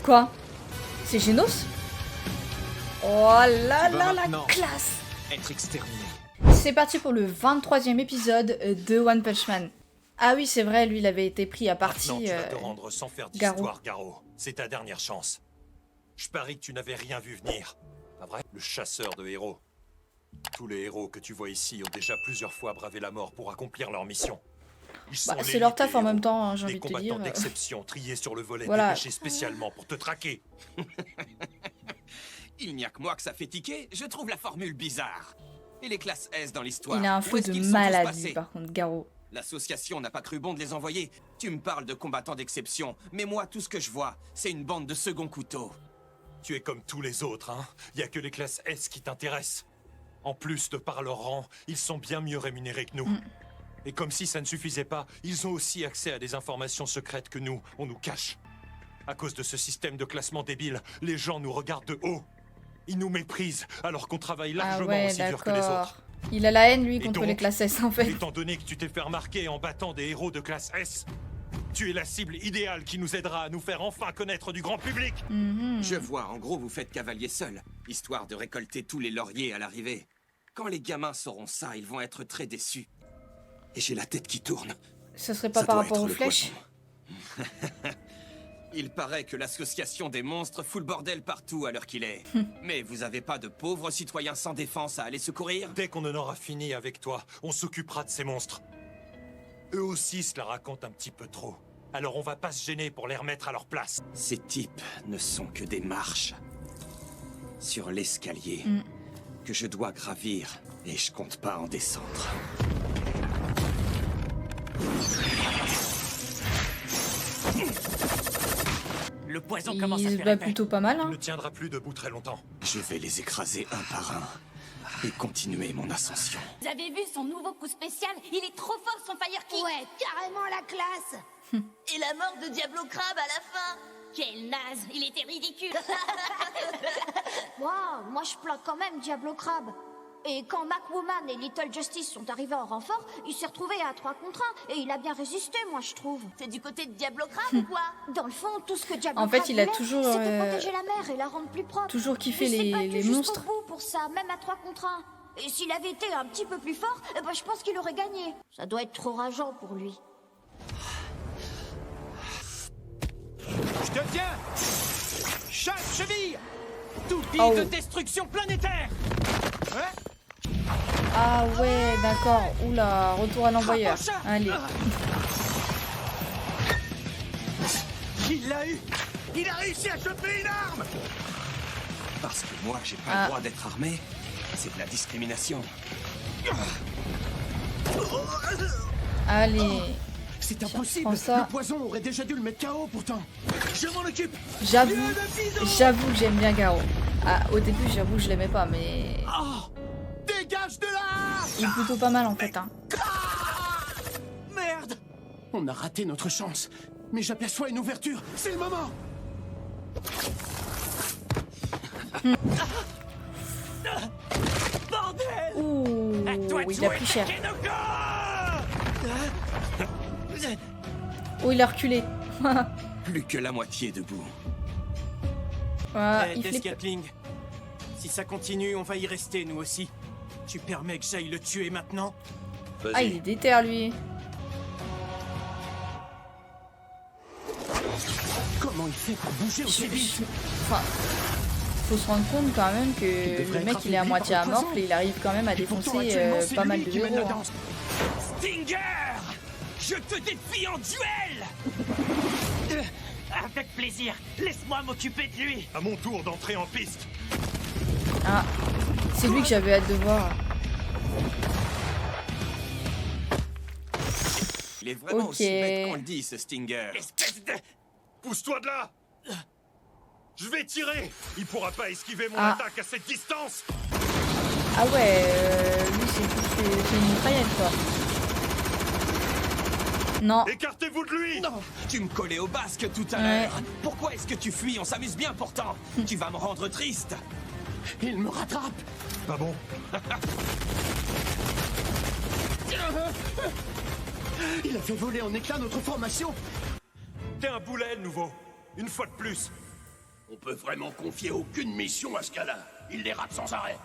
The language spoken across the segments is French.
Quoi? C'est Genos? Oh là là, la classe! Être exterminé. C'est parti pour le 23e épisode de One Punch Man. Ah oui, c'est vrai, lui, il avait été pris à partie. Maintenant, tu vas te rendre sans faire d'histoire, Garo. C'est ta dernière chance. Je parie que tu n'avais rien vu venir. Pas vrai? Le chasseur de héros. Tous les héros que tu vois ici ont déjà plusieurs fois bravé la mort pour accomplir leur mission. Bah, c'est leur taf en même temps, hein, j'ai envie de te dire. Des combattants d'exception triés sur le volet, voilà. dépêchés spécialement pour te traquer. Il n'y a que moi que ça fait tiquer, je trouve la formule bizarre. Et les classes S dans l'histoire. Il a un feu de maladie, par contre, Garo. L'association n'a pas cru bon de les envoyer. Tu me parles de combattants d'exception, mais moi, tout ce que je vois, c'est une bande de second couteau. Tu es comme tous les autres, hein. Il y a que les classes S qui t'intéressent. En plus, de par leur rang, ils sont bien mieux rémunérés que nous. Et comme si ça ne suffisait pas, ils ont aussi accès à des informations secrètes que nous, on nous cache. À cause de ce système de classement débile, les gens nous regardent de haut. Ils nous méprisent, alors qu'on travaille largement aussi dur que les autres. Il a la haine, lui, Et contre donc, les classes S, en fait. Étant donné que tu t'es fait remarquer en battant des héros de classe S, tu es la cible idéale qui nous aidera à nous faire enfin connaître du grand public. Je vois, en gros, vous faites cavalier seul, histoire de récolter tous les lauriers à l'arrivée. Quand les gamins sauront ça, ils vont être très déçus. Et j'ai la tête qui tourne. Ce serait pas par rapport aux flèches? Il paraît que l'association des monstres fout le bordel partout à l'heure qu'il est. Mais vous avez pas de pauvres citoyens sans défense à aller secourir? Dès qu'on en aura fini avec toi, on s'occupera de ces monstres. Eux aussi se la racontent un petit peu trop. Alors on va pas se gêner pour les remettre à leur place. Ces types ne sont que des marches. Sur l'escalier que je dois gravir, et je compte pas en descendre. Le poison Il se bat plutôt pas mal, hein. Il ne tiendra plus debout très longtemps. Je vais les écraser un par un et continuer mon ascension. Vous avez vu son nouveau coup spécial? Il est trop fort, son fire kick. Ouais, carrément la classe. Et la mort de Diablo Crab à la fin. Quel naze, il était ridicule. Moi je plains quand même Diablo Crab. Et quand MacWoman et Little Justice sont arrivés en renfort, il s'est retrouvé à 3 contre 1 et il a bien résisté, moi je trouve. C'est du côté de Diablo Crab ou quoi? Dans le fond, tout ce que Diablo En fait, Crab il a voulait, toujours, c'était protéger la mer et la rendre plus propre. toujours kiffé Il s'est battu les jusqu'au monstres. bout pour ça, même à 3 contre 1. Et s'il avait été un petit peu plus fort, eh ben, je pense qu'il aurait gagné. Ça doit être trop rageant pour lui. Je te tiens! Chasse cheville! Tout dit Oh. de destruction planétaire! Hein? Ah ouais, d'accord. Oula, retour à l'envoyeur. Allez. Il l'a eu! Il a réussi à choper une arme! Parce que moi, j'ai pas le droit d'être armé. C'est de la discrimination. Allez. C'est impossible! prends ça. Le poison aurait déjà dû le mettre KO pourtant! Je m'en occupe! J'avoue que j'aime bien Garo. Ah, au début, j'avoue que je l'aimais pas, mais... Oh! Dégage de là! il est plutôt pas mal, en fait, hein. Merde! On a raté notre chance. Mais j'aperçois une ouverture. C'est le moment! Bordel! Ouh, il a pris cher. Oh, il a reculé. Plus que la moitié debout. Voilà, il flippe. Gatling. Si ça continue, on va y rester, nous aussi. Tu permets que j'aille le tuer maintenant? Ah, il est déter, lui. Comment il fait pour bouger aussi vite? Enfin, faut se rendre compte quand même que devrait le mec, être il est à affaibli moitié par à le mort poison. et il arrive quand même à Et pourtant, défoncer actuellement, c'est pas lui mal de qui mène la héros. danse. Stinger! Je te défie en duel! Avec plaisir, laisse-moi m'occuper de lui. À mon tour d'entrer en piste. Ah, c'est lui que j'avais hâte de voir. Il est vraiment Ok. aussi bête qu'on le dit, ce Stinger. Espèce de... Pousse-toi de là! Je vais tirer! Il pourra pas esquiver mon Ah. attaque à cette distance! Ah ouais, lui c'est une mitraillette quoi. Non, Écartez-vous de lui! Non, tu me collais au basque tout à Ouais. l'heure. Pourquoi est-ce que tu fuis? On s'amuse bien pourtant. Tu vas me rendre triste. Il me rattrape! Pas bon. Il a fait voler en éclats notre formation! T'es un boulet, le nouveau. Une fois de plus. On peut vraiment confier aucune mission à ce gars-là. Il les rate sans arrêt.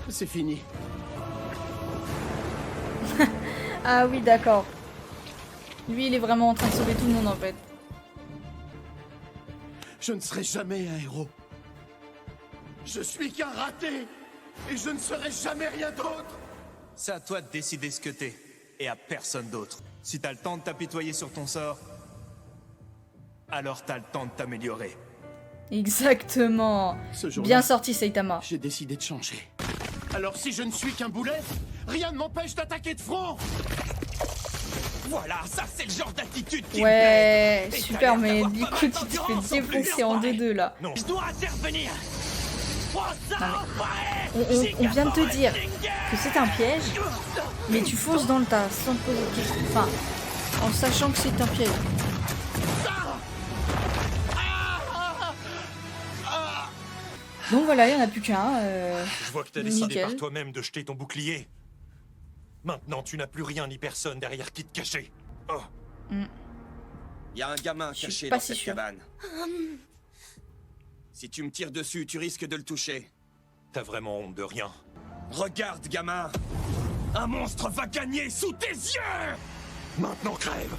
C'est fini. Ah oui, d'accord. Lui, il est vraiment en train de sauver tout le monde, en fait. Je ne serai jamais un héros. Je suis qu'un raté. Et je ne serai jamais rien d'autre. C'est à toi de décider ce que t'es. Et à personne d'autre. Si t'as le temps de t'apitoyer sur ton sort, alors t'as le temps de t'améliorer. Exactement. Ce jour-là, Bien sorti, Saitama. j'ai décidé de changer. Alors si je ne suis qu'un boulet, rien ne m'empêche d'attaquer de front. Voilà, ça c'est le genre d'attitude qui me Ouais, plaît. Et super, t'as l'air mais d'avoir du pas coup, mal tu te d'endurance fais en plus. défoncer en 2-2 là. Non. Je dois intervenir. Prends ça, On vient de te dire que c'est un piège, mais tu fonces dans le tas sans te poser de questions. Enfin, en sachant que c'est un piège. Donc voilà, il n'y en a plus qu'un. Je vois que t'as décidé Nickel. par toi-même de jeter ton bouclier. Maintenant, tu n'as plus rien ni personne derrière qui te cacher. Oh, Il y a un gamin Je suis caché pas dans si cette sûre. cabane. Si tu me tires dessus, tu risques de le toucher. t'as vraiment honte de rien. Regarde, gamin. Un monstre va gagner sous tes yeux. Maintenant, crève!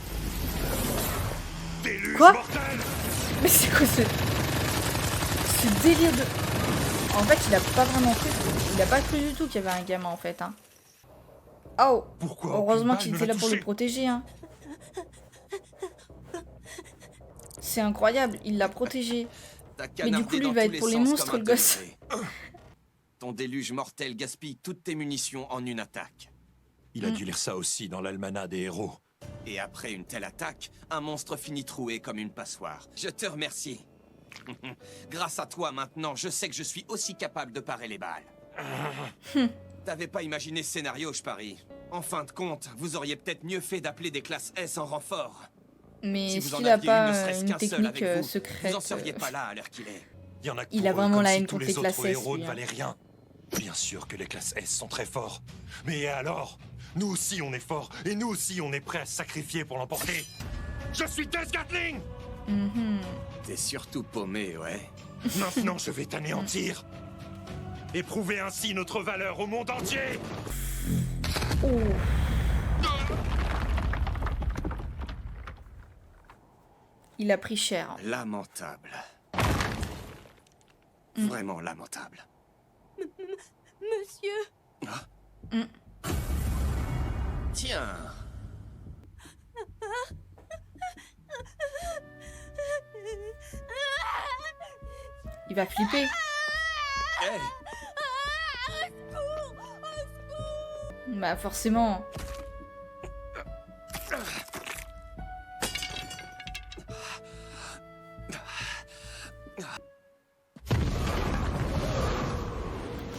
Déluge Quoi? mortel! Mais c'est quoi ce délire de... En fait, il a pas vraiment cru. Il a pas cru du tout qu'il y avait un gamin en fait. Hein. Oh, Pourquoi heureusement aucune qu'il balle était ne là l'a pour le touché? protéger. Hein. C'est incroyable, il l'a protégé. T'as Mais du coup, canardé lui, dans il va tous être les pour les sens monstres, comme un le gosse. demeuré. Ton déluge mortel gaspille toutes tes munitions en une attaque. Il a dû lire ça aussi dans l'almanach des héros. Et après une telle attaque, un monstre finit troué comme une passoire. Je te remercie. Grâce à toi, maintenant, je sais que je suis aussi capable de parer les balles. T'avais pas imaginé ce scénario, je parie. En fin de compte, vous auriez peut-être mieux fait d'appeler des classes S en renfort. Mais Si vous en s'il a aviez pas une, ne serait-ce une qu'un seul technique avec vous, secrète... vous en seriez pas là à l'heure qu'il est. Il y en a que Il pour a eux, vraiment comme la si haine tous contre les les autres classes S, héros lui, ne hein. valaient rien. Bien sûr que les classes S sont très forts. Mais alors, nous aussi on est forts, et nous aussi on est prêts à se sacrifier pour l'emporter. Je suis Death Gatling! T'es surtout paumé, ouais. Maintenant je vais t'anéantir. Et prouver ainsi notre valeur au monde entier. Oh. Il a pris cher. Lamentable. Vraiment lamentable. Monsieur. Tiens. Il va flipper. Hey, Bah forcément.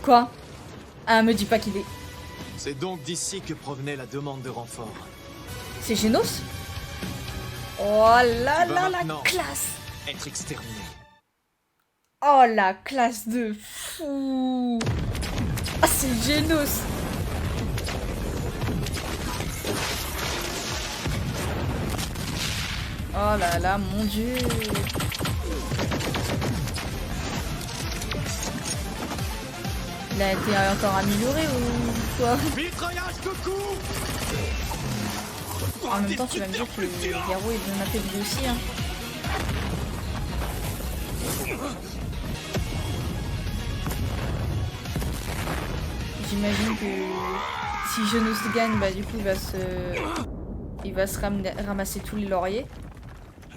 Quoi? Ah, me dis pas qu'il est... C'est donc d'ici que provenait la demande de renfort. C'est Genos? Oh là Tu vas là, la maintenant classe! Être exterminé. Oh la classe de fou! Ah, c'est Genos! Oh là là, mon dieu! Il a été encore amélioré ou quoi? Mitraillage coucou. En même temps, tu vas me dire que le héros est bien affaibli aussi, hein. J'imagine que si Genos gagne, bah du coup il va se ramasser tous les lauriers.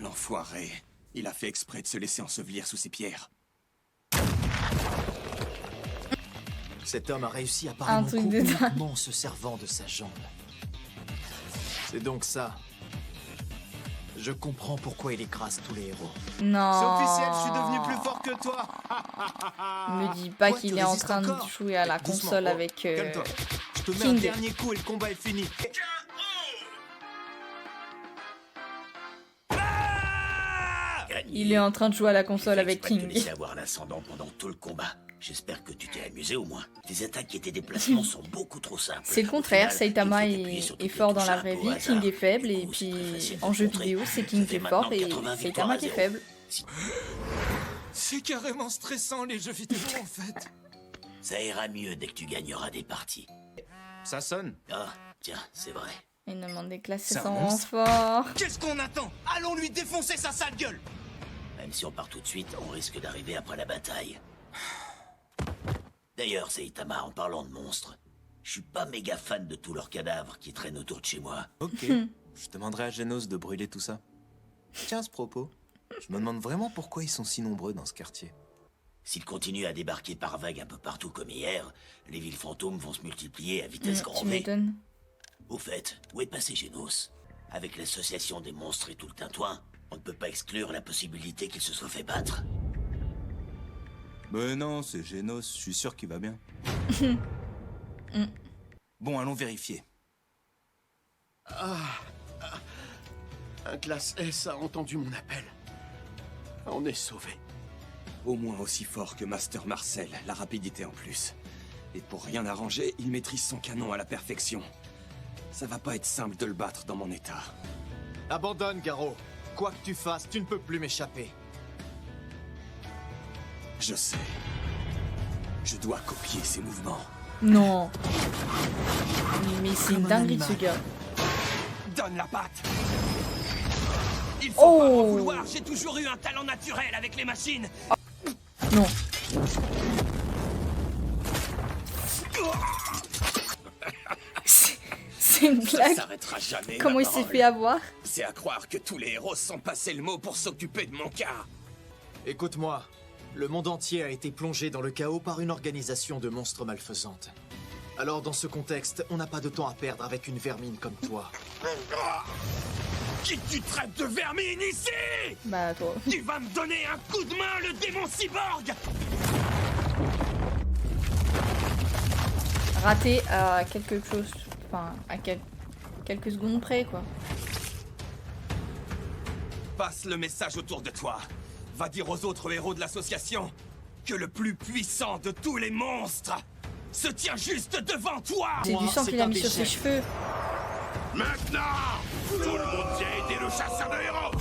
l'enfoiré. Il a fait exprès de se laisser ensevelir sous ses pierres. Cet homme a réussi à Un parer mon truc coup de dingue. uniquement en se servant de sa jambe. C'est donc ça. Je comprends pourquoi il écrase tous les héros. Non. C'est officiel, je suis devenu plus fort que toi. Me dis pas Quoi, qu'il tu est en résistes train de encore? jouer à la Doucement, console oh, avec calme-toi. Je te mets un King. dernier coup et le combat est fini. Il est en train de jouer à la console avec Exprès de te King. laisser avoir l'ascendant pendant tout le combat. J'espère que tu t'es amusé au moins. Tes attaques et tes déplacements sont beaucoup trop simples. C'est le contraire, Saitama est fort dans la vraie vie, King est faible, et puis en jeu vidéo, c'est King qui est fort et Saitama qui est faible. C'est carrément stressant les jeux vidéo en fait. Ça ira mieux dès que tu gagneras des parties. Ça sonne. Ah, tiens, c'est vrai. Il nous demande des classes C'est un sans monstre. renfort. Qu'est-ce qu'on attend? Allons lui défoncer sa sale gueule. Même si on part tout de suite, on risque d'arriver après la bataille. D'ailleurs, Saitama, en parlant de monstres, je suis pas méga fan de tous leurs cadavres qui traînent autour de chez moi. Ok, je demanderai à Genos de brûler tout ça. Tiens, à ce propos, je me demande vraiment pourquoi ils sont si nombreux dans ce quartier. S'ils continuent à débarquer par vagues un peu partout comme hier, les villes fantômes vont se multiplier à vitesse grand Tu V. m'étonnes. Au fait, où est passé Genos? Avec l'association des monstres et tout le tintouin, on ne peut pas exclure la possibilité qu'il se soit fait battre. Mais non, c'est Genos, je suis sûr qu'il va bien. Bon, allons vérifier. Un classe S a entendu mon appel. On est sauvés. Au moins aussi fort que Master Marcel, la rapidité en plus. Et pour rien arranger, il maîtrise son canon à la perfection. Ça va pas être simple de le battre dans mon état. Abandonne, Garo. Quoi que tu fasses, tu ne peux plus m'échapper. Je sais. Je dois copier ses mouvements. Non. Mais c'est une dinguerie ce gars. Donne la patte! Il faut pas m'en Oh vouloir, j'ai toujours eu un talent naturel avec les machines. non. C'est une Ça blague. s'arrêtera jamais. Comment ma il s'est parole. fait avoir? C'est à croire que tous les héros se sont passés le mot pour s'occuper de mon cas. Écoute-moi. Le monde entier a été plongé dans le chaos par une organisation de monstres malfaisantes. Alors dans ce contexte, on n'a pas de temps à perdre avec une vermine comme toi. Qui tu traites de vermine ici? Bah toi. Tu vas me donner un coup de main, le démon cyborg! Raté à quelque chose. Enfin, à quelques secondes près quoi. Passe le message autour de toi. Va dire aux autres héros de l'association que le plus puissant de tous les monstres se tient juste devant toi. J'ai du sang qu'il a mis sur ses cheveux. Maintenant, tout le monde vient aider le chasseur de héros.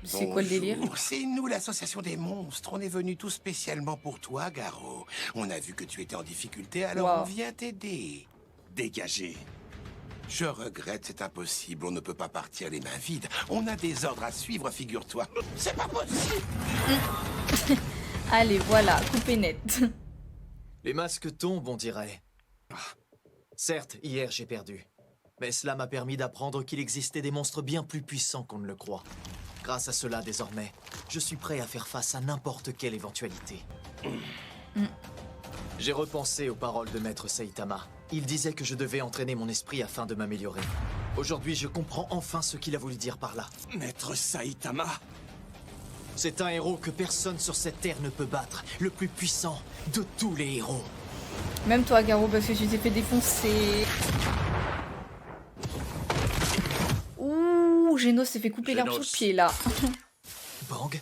C'est quoi le délire? Bonjour, c'est nous, l'association des monstres. On est venus tout spécialement pour toi, Garo. On a vu que tu étais en difficulté, alors Wow. on vient t'aider. Dégagez. Je regrette, c'est impossible. On ne peut pas partir les mains vides. On a des ordres à suivre, figure-toi. C'est pas possible. Allez, voilà, coupé net. Les masques tombent, on dirait. Certes, hier j'ai perdu. Mais cela m'a permis d'apprendre qu'il existait des monstres bien plus puissants qu'on ne le croit. Grâce à cela, désormais, je suis prêt à faire face à n'importe quelle éventualité. J'ai repensé aux paroles de Maître Saitama. Il disait que je devais entraîner mon esprit afin de m'améliorer. Aujourd'hui, je comprends enfin ce qu'il a voulu dire par là. Maître Saitama. C'est un héros que personne sur cette terre ne peut battre. Le plus puissant de tous les héros. Même toi, Garo, parce que tu t'es fait défoncer. Ouh, Genos s'est fait couper l'herbe sous le pied là. Bang.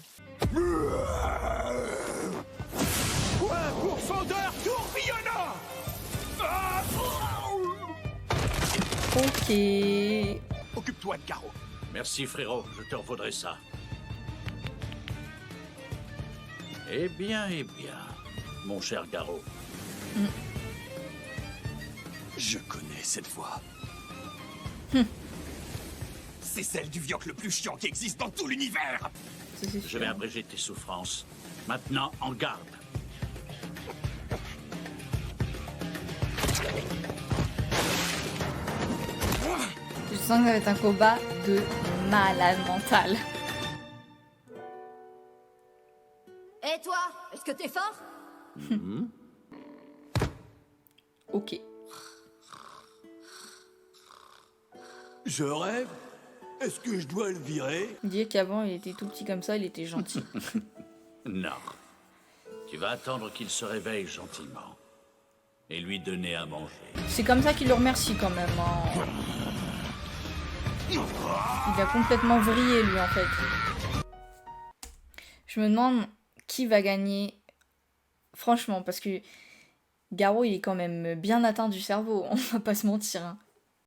Un pourfendeur tourbillonnant. Ok. Occupe-toi de Garo. Merci frérot, je te revaudrai ça. Eh bien, mon cher Garo. Je connais cette voix. C'est celle du vioc le plus chiant qui existe dans tout l'univers. Je vais abréger tes souffrances. Maintenant, en garde. Je sens que ça va être un combat de malade mental. Et toi, est-ce que t'es fort? Ok. Je rêve. Est-ce que je dois le virer? Dire qu'avant il était tout petit comme ça, il était gentil. Non. Tu vas attendre qu'il se réveille gentiment. Et lui donner à manger. C'est comme ça qu'il le remercie quand même. Hein. Il a complètement vrillé lui en fait. Je me demande qui va gagner Franchement, parce que Garo, il est quand même bien atteint du cerveau, on va pas se mentir. Hein.